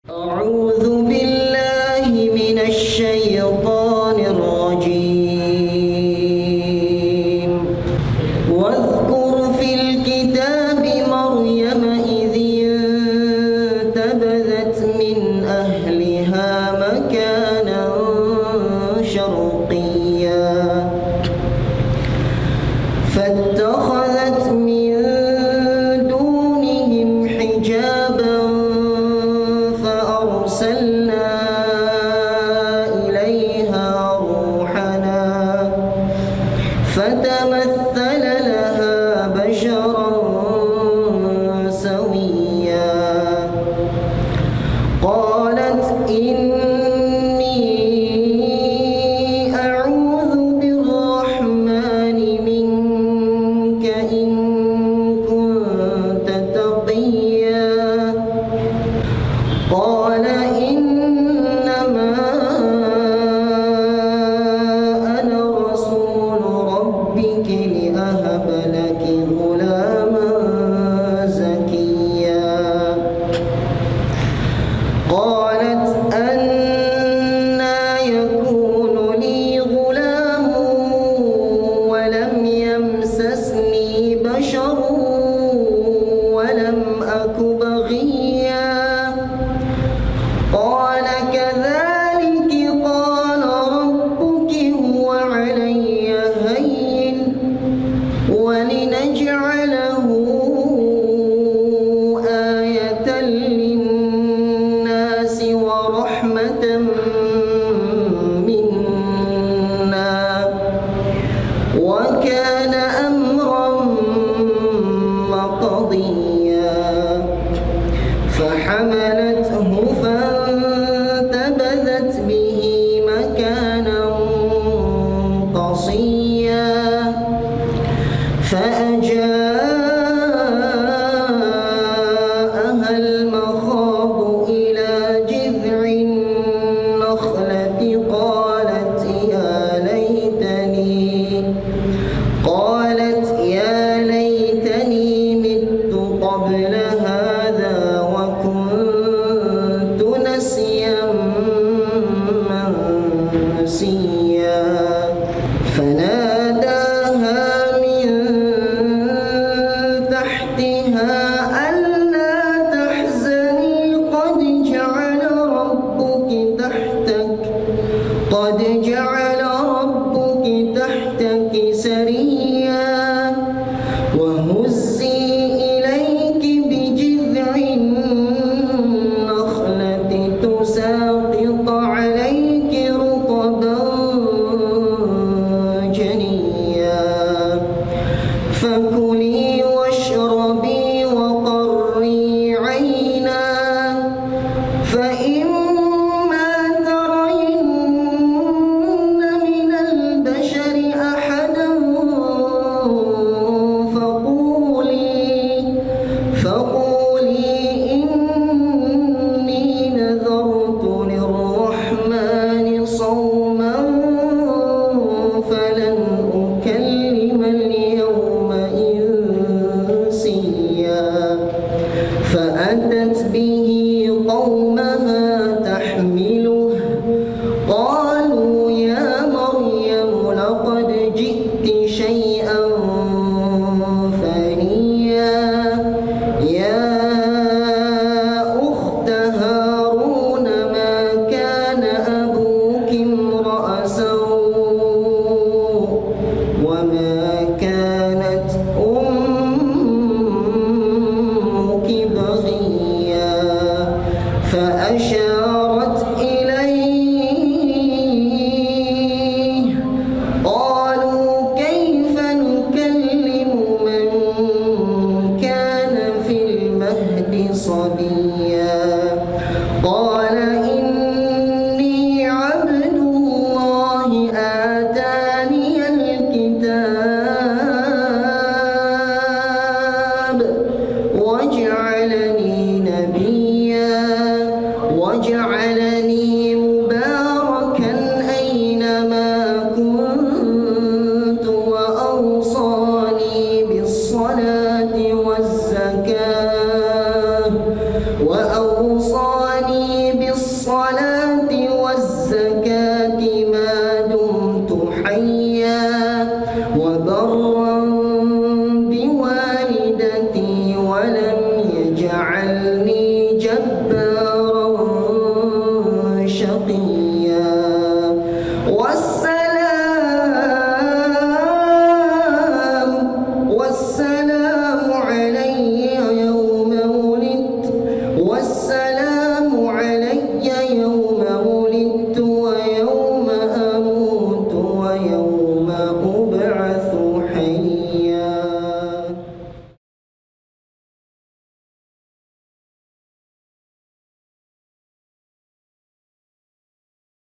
أعوذ بالله من الشيطان الرجيم. واذكر في الكتاب مريم إذ انتبذت من أهلها مكانا شرقيا فاتخذت من دونهم حجابا فأرسلنا إليها روحنا فتمثل لها بشرا سويا. قالت إني أعوذ بالرحمن منك إن كنت تقيا. قال إنما أنا رسول ربك لأهب لك غلاما زكيا. قالت أنى يكون لي غلام ولم يمسسني بشر ولم أك بغيا. قال كذلك قال ربك هو علي هين ولنجعله آية للناس ورحمة منا وكان أمرا مقضيا. فحملته فانتبذت به مكانا قصيا. فأجاءها المخاض إلى جذع النخلة قالت يا ليتني مت قبل هذا وكنت نسيا منسيا. فناداها من تحتها ألا تحزني قد جعل ربك تحتك سريا. وهزي إليك بجذع النخلة تساقط عليك رطبا جنيا. فكلي واشربي وقري عينا فإما ترين من البشر أحدا فقولي إني نذرت للرحمن صوما فلن أكلم اليوم إنسيا. فأتت به قومها تحمله قالوا يا مريم لقد جئت شيئا فريا. يا أخت هارون ما كان أبوك امرأ سوء وما كانت أمك بغيا. فأشارت إليه قالوا كيف نكلم من كان في المهد صبيا. قال إني عبد الله آتاني الكتاب وجعلني نبيا وجعلني مباركا أينما كنت وأوصاني بالصلاة والزكاة وأوصاني وبرا